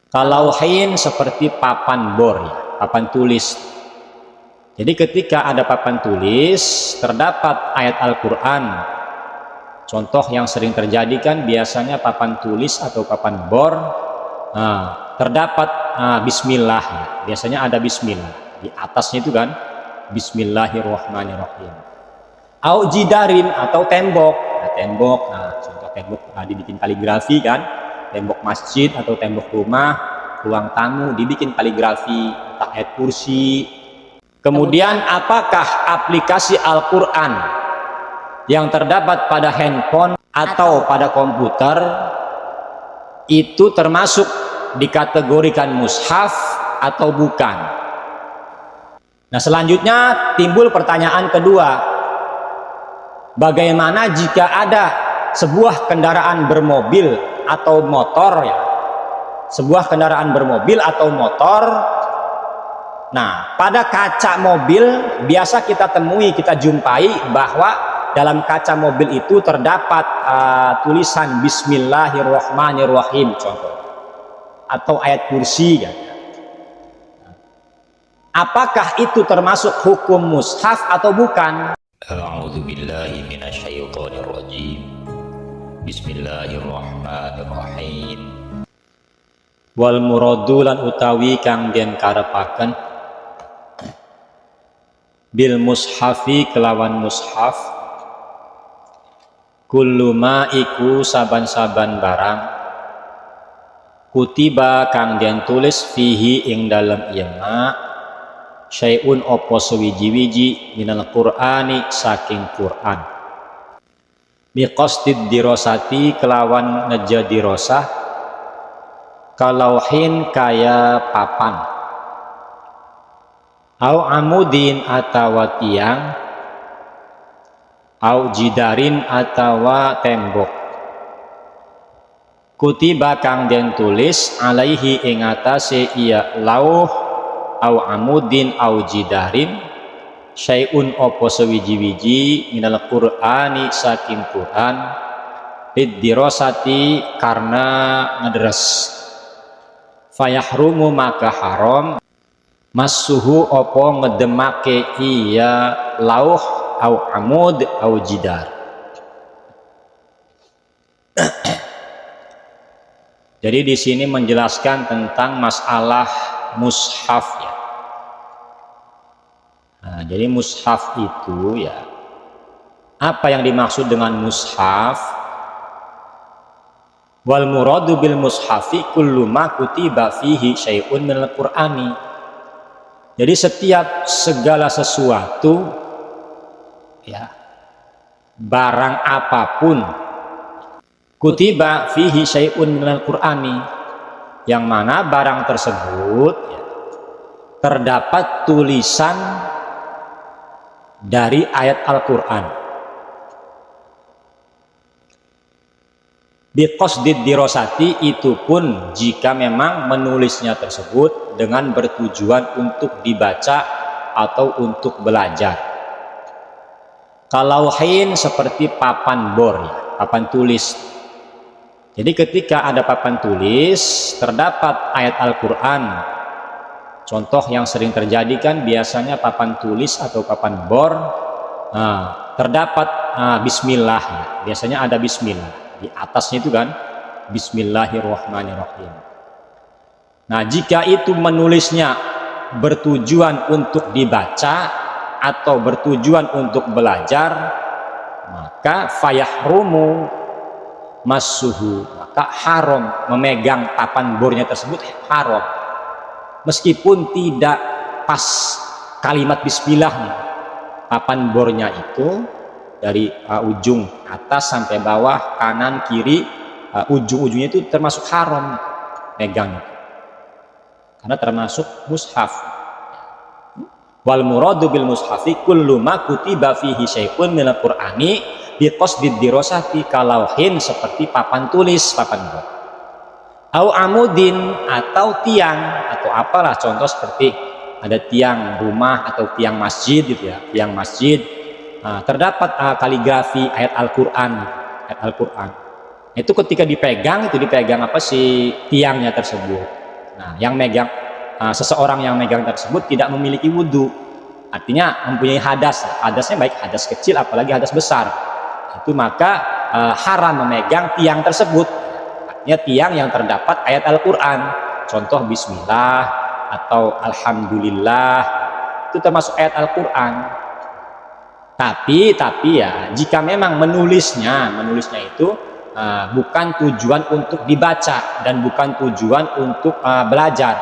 Kalauhin seperti papan bor, ya, papan tulis. Jadi ketika ada papan tulis, terdapat ayat Al-Quran. Contoh yang sering terjadi kan biasanya papan tulis atau papan bor, terdapat bismillah, ya. Biasanya ada bismillah di atasnya itu kan, bismillahirrahmanirrahim. Au jidarin atau tembok, contoh tembok dibikin kaligrafi kan, tembok masjid atau tembok rumah, ruang tamu dibikin kaligrafi, entah ayat kursi. Kemudian apakah aplikasi Al-Quran yang terdapat pada handphone atau pada komputer itu termasuk dikategorikan mushaf atau bukan? Nah, selanjutnya timbul pertanyaan kedua. Bagaimana jika ada sebuah kendaraan bermobil atau motor, ya? Sebuah kendaraan bermobil atau motor. Nah, pada kaca mobil biasa kita temui, kita jumpai bahwa dalam kaca mobil itu terdapat tulisan Bismillahirrahmanirrahim contoh, atau ayat kursi kan. Apakah itu termasuk hukum mushaf atau bukan? A'udzubillahi minasyaitonirrajim. Bismillahirrahmanirrahim. Wal muradu lan utawi kang den karepaken bil mushafi kelawan mushaf kullu ma iku saban-saban barang kutiba kang den tulis fihi ing dalem ieu ma syai'un opo sewiji-wiji minal Qur'ani saking Qur'an biqasdid dirosati kelawan ngeja dirosah kalauhin kaya papan au amudin atawa tiang au jidarin atawa tembok kutiba kang den tulis alaihi ing atase iya lauh au amudin au jidarin syai'un opo sewiji-wiji minal Qur'ani saking Qur'an bidirosati karena ngedres fayahrumu maka haram massuhu opo ngedemake iya lauh au amud au jidar. Jadi di sini menjelaskan tentang masalah mushaf, ya. Nah, jadi mushaf itu, ya, apa yang dimaksud dengan mushaf? Wal muradu bil mushafi kullu ma kutiba fihi syai'un minal Qur'ani. Jadi setiap segala sesuatu, ya, barang apapun kutiba fihi syai'un minal Qur'ani, yang mana barang tersebut, ya, terdapat tulisan dari ayat Al-Quran biqasdid dirosati, itu pun jika memang menulisnya tersebut dengan bertujuan untuk dibaca atau untuk belajar. Kalauhin seperti papan bor, ya, papan tulis. Jadi ketika ada papan tulis terdapat ayat Al-Quran. Contoh yang sering terjadi kan biasanya papan tulis atau papan bor, terdapat bismillah, ya. Biasanya ada bismillah di atasnya itu kan, bismillahirrahmanirrahim. Nah, jika itu menulisnya bertujuan untuk dibaca atau bertujuan untuk belajar, maka fayahrumu massuhu, maka haram memegang papan bornya tersebut, haram. Meskipun tidak pas kalimat bismillahnya, papan bornya itu dari ujung atas sampai bawah, kanan kiri, ujung-ujungnya itu termasuk haram megangnya, karena termasuk mushaf. Wal muradu bil mushafi kullu ma kutiba fihi syai'un minal Qur'ani biqasdid dirosati kalauhin seperti papan tulis, papan bor. Au amudin atau tiang atau apalah, contoh seperti ada tiang rumah atau tiang masjid gitu, ya, tiang masjid. Nah, terdapat kaligrafi ayat Al-Quran, Itu ketika dipegang, itu dipegang apa sih tiangnya tersebut, Nah, seseorang yang megang tersebut tidak memiliki wudhu, artinya mempunyai hadas. Hadasnya baik hadas kecil apalagi hadas besar. Itu maka haram memegang tiang tersebut. Artinya tiang yang terdapat ayat Al-Quran. Contoh bismillah atau alhamdulillah, itu termasuk ayat Al-Quran. Tapi ya, jika memang menulisnya itu bukan tujuan untuk dibaca dan bukan tujuan untuk belajar.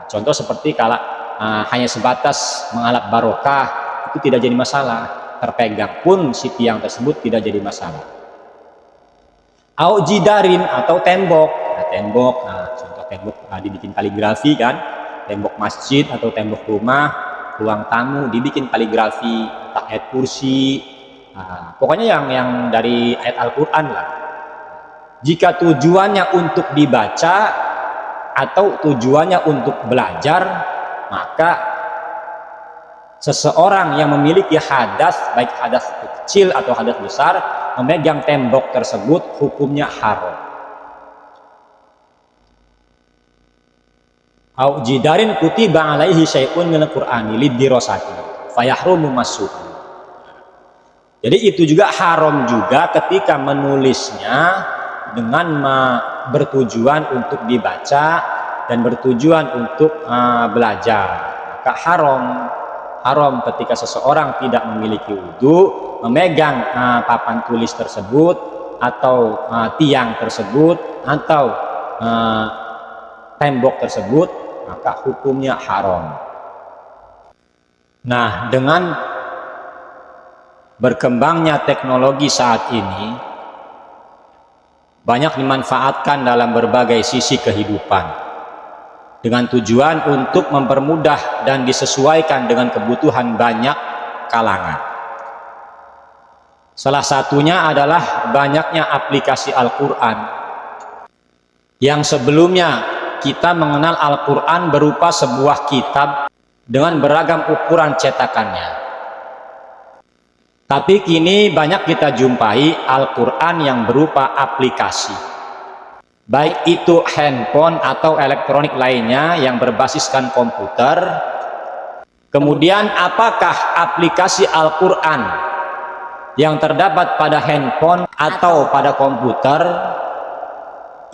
Contoh seperti kalau hanya sebatas mengalap barokah, itu tidak jadi masalah. Terpegang pun si tiang tersebut tidak jadi masalah. Au jidarin atau tembok. Contoh tembok dibikin kaligrafi kan, tembok masjid atau tembok rumah, ruang tamu dibikin kaligrafi, ayat kursi, pokoknya yang dari ayat Al-Quran lah. Jika tujuannya untuk dibaca atau tujuannya untuk belajar, maka seseorang yang memiliki hadas, baik hadas kecil atau hadas besar, memegang tembok tersebut hukumnya haram. Au jidarin kutiba alaihi syai'un minal qur'ani lidirosati fayahrumu masuk. Jadi itu juga haram juga ketika menulisnya dengan bertujuan untuk dibaca dan bertujuan untuk belajar. Maka haram ketika seseorang tidak memiliki wudhu memegang papan tulis tersebut atau tiang tersebut atau tembok tersebut, maka hukumnya haram. Nah, dengan berkembangnya teknologi saat ini banyak dimanfaatkan dalam berbagai sisi kehidupan dengan tujuan untuk mempermudah dan disesuaikan dengan kebutuhan banyak kalangan. Salah satunya adalah banyaknya aplikasi Al-Quran yang sebelumnya kita mengenal Al-Quran berupa sebuah kitab dengan beragam ukuran cetakannya. Tapi kini banyak kita jumpai Al-Quran yang berupa aplikasi. Baik itu handphone atau elektronik lainnya yang berbasiskan komputer. Kemudian apakah aplikasi Al-Quran yang terdapat pada handphone atau pada komputer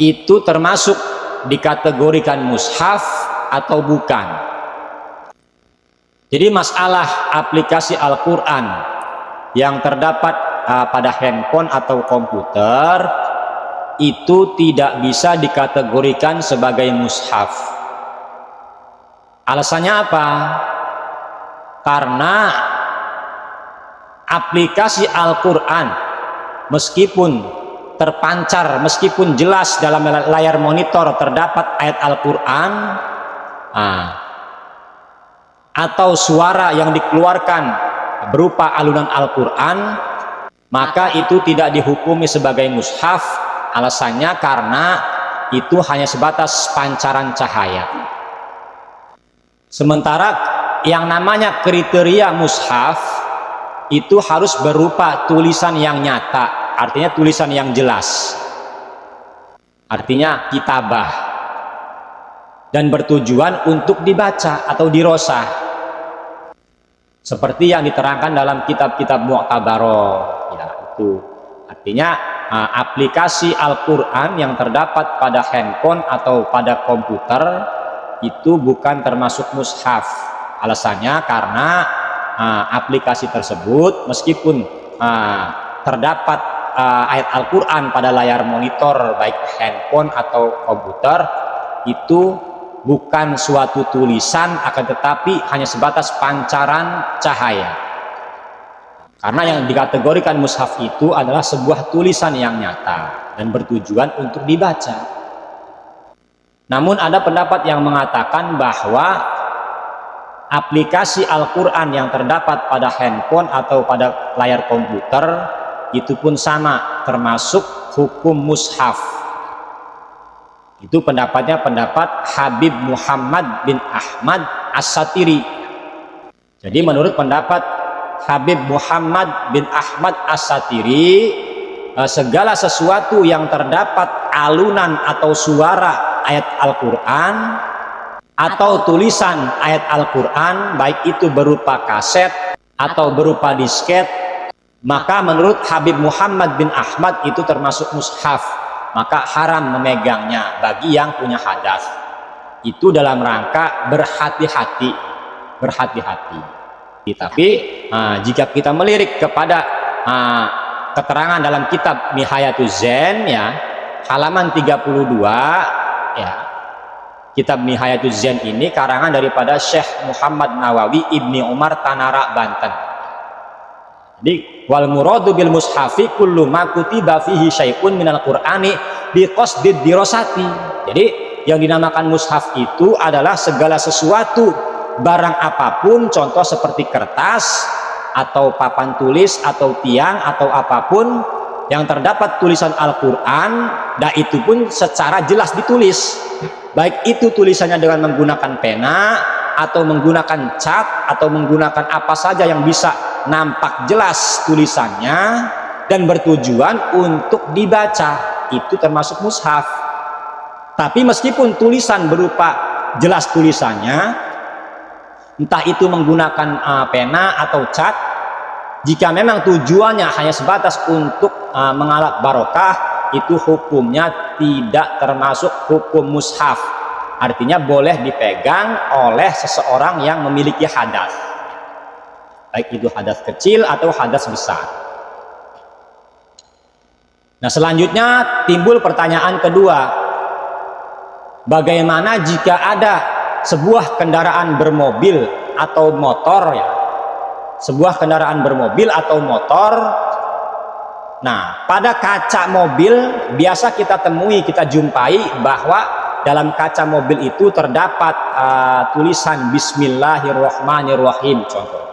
itu termasuk dikategorikan mushaf atau bukan? Jadi masalah aplikasi Al-Quran yang terdapat pada handphone atau komputer itu tidak bisa dikategorikan sebagai mushaf. Alasannya apa? Karena aplikasi Al-Quran meskipun terpancar, meskipun jelas dalam layar monitor terdapat ayat Al-Quran atau suara yang dikeluarkan berupa alunan Al-Quran, maka itu tidak dihukumi sebagai mushaf. Alasannya karena itu hanya sebatas pancaran cahaya. Sementara yang namanya kriteria mushaf itu harus berupa tulisan yang nyata, artinya tulisan yang jelas, artinya kitabah, dan bertujuan untuk dibaca atau dirosah, seperti yang diterangkan dalam kitab-kitab Mu'tabaroh. Ya, itu artinya aplikasi Al-Quran yang terdapat pada handphone atau pada komputer itu bukan termasuk mushaf. Alasannya karena aplikasi tersebut meskipun terdapat ayat Al-Quran pada layar monitor baik handphone atau komputer, itu bukan suatu tulisan, akan tetapi hanya sebatas pancaran cahaya. Karena yang dikategorikan mushaf itu adalah sebuah tulisan yang nyata dan bertujuan untuk dibaca. Namun ada pendapat yang mengatakan bahwa aplikasi Al-Quran yang terdapat pada handphone atau pada layar komputer itu pun sama, termasuk hukum mushaf. Itu pendapatnya pendapat Habib Muhammad bin Ahmad As-Satiri. Jadi menurut pendapat Habib Muhammad bin Ahmad As-Satiri, segala sesuatu yang terdapat alunan atau suara ayat Al-Quran atau tulisan ayat Al-Quran, baik itu berupa kaset atau berupa disket, maka menurut Habib Muhammad bin Ahmad itu termasuk mushaf, maka haram memegangnya bagi yang punya hadas. Itu dalam rangka berhati-hati. Tapi jika kita melirik kepada keterangan dalam kitab Nihayatuz Zen ya, halaman 32 ya, kitab Nihayatuz Zen ini karangan daripada Syekh Muhammad Nawawi Ibni Umar Tanara, Banten. Jadi wal muradu bil mushafi kullu ma kutiba fihi syai'un minal qur'ani bi qasdid dirasati. Jadi yang dinamakan mushaf itu adalah segala sesuatu, barang apapun, contoh seperti kertas atau papan tulis atau tiang atau apapun yang terdapat tulisan Al-Quran, dan itu pun secara jelas ditulis, baik itu tulisannya dengan menggunakan pena atau menggunakan cat atau menggunakan apa saja yang bisa nampak jelas tulisannya dan bertujuan untuk dibaca, itu termasuk mushaf. Tapi meskipun tulisan berupa jelas tulisannya, entah itu menggunakan pena atau cat, jika memang tujuannya hanya sebatas untuk mengalap barokah, itu hukumnya tidak termasuk hukum mushaf. Artinya boleh dipegang oleh seseorang yang memiliki hadas, baik itu hadas kecil atau hadas besar. Nah, selanjutnya timbul pertanyaan kedua, bagaimana jika ada sebuah kendaraan bermobil atau motor ya, sebuah kendaraan bermobil atau motor. Nah, pada kaca mobil biasa kita temui, kita jumpai bahwa dalam kaca mobil itu terdapat tulisan Bismillahirrahmanirrahim contoh,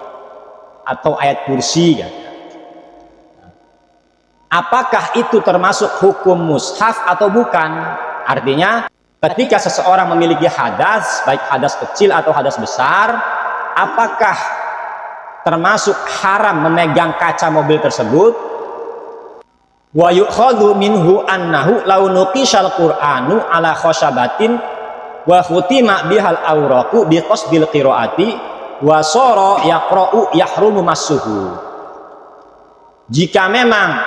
atau ayat kursi ya. Apakah itu termasuk hukum mushaf atau bukan? Artinya ketika seseorang memiliki hadas, baik hadas kecil atau hadas besar, apakah termasuk haram memegang kaca mobil tersebut? Wa yu'khadhu minhu annahu law nuqishal qur'anu ala khashabatin wa khutima bihal awraqu bi qasdil qiraati wa sara yaqra'u yahrumu massuhu. Jika memang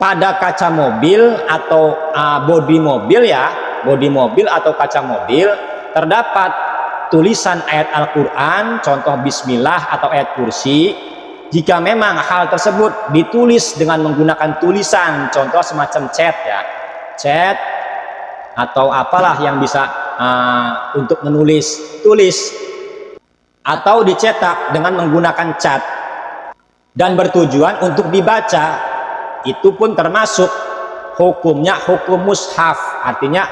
pada kaca mobil atau bodi mobil ya, bodi mobil atau kaca mobil terdapat tulisan ayat Al-Quran, contoh bismillah atau ayat kursi, jika memang hal tersebut ditulis dengan menggunakan tulisan, contoh semacam cat ya, cat atau apalah yang bisa untuk menulis, tulis, atau dicetak dengan menggunakan cat dan bertujuan untuk dibaca, itu pun termasuk hukumnya hukum mushaf. Artinya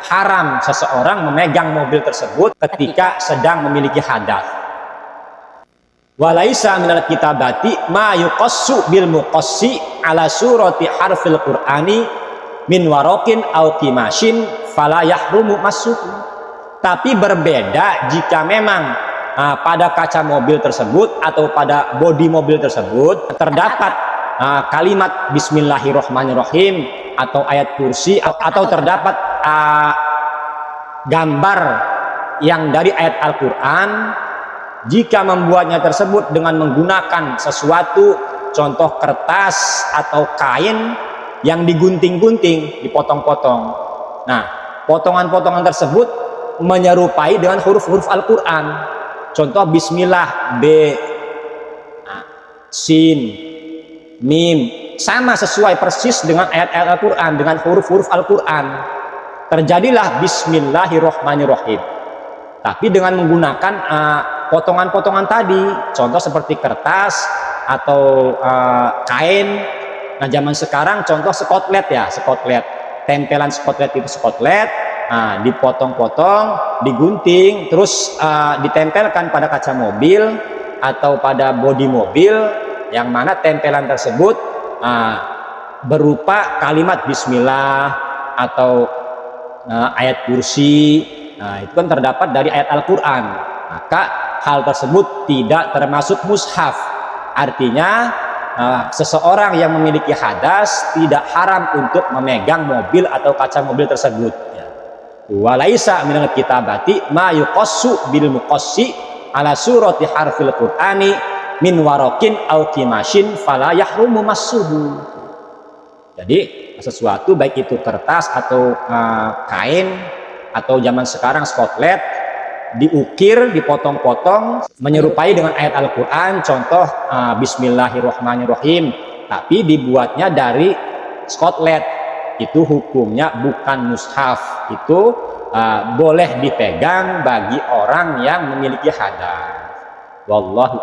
haram seseorang memegang mobil tersebut ketika sedang memiliki hadas. Walaisa minal kitabati ma yuqassu bil muqassi ala surati harfil qur'ani min warokin au kimashin fala yahrumu massuhu. Tapi berbeda jika memang pada kaca mobil tersebut atau pada bodi mobil tersebut terdapat kalimat Bismillahirrahmanirrahim atau ayat kursi atau terdapat gambar yang dari ayat Al-Quran. Jika membuatnya tersebut dengan menggunakan sesuatu, contoh kertas atau kain yang digunting-gunting, dipotong-potong. Nah, potongan-potongan tersebut menyerupai dengan huruf-huruf Al-Quran. Contoh bismillah, B, sin, mim, sama sesuai persis dengan ayat-ayat Al-Quran, dengan huruf-huruf Al-Quran. Terjadilah Bismillahirrahmanirrahim. Tapi dengan menggunakan potongan-potongan tadi, contoh seperti kertas atau kain. Nah, zaman sekarang contoh skotlet ya, skotlet, tempelan skotlet itu skotlet, dipotong-potong, digunting, terus ditempelkan pada kaca mobil atau pada bodi mobil, yang mana tempelan tersebut berupa kalimat bismillah atau ayat kursi. Nah, itu kan terdapat dari ayat Al-Quran. Maka hal tersebut tidak termasuk mushaf. Artinya seseorang yang memiliki hadas tidak haram untuk memegang mobil atau kaca mobil tersebut ya. Walaisa minal kitabati ma yuqassu bil muqassi ala surati harfil qur'ani min warokin au kimashin fala yahrumu massuhu. Jadi sesuatu baik itu kertas atau kain atau zaman sekarang skotlet diukir, dipotong-potong menyerupai dengan ayat Al-Quran, contoh Bismillahirrahmanirrahim, tapi dibuatnya dari skotlet, itu hukumnya bukan mushaf, itu boleh dipegang bagi orang yang memiliki hadas. Wallahu a'lam.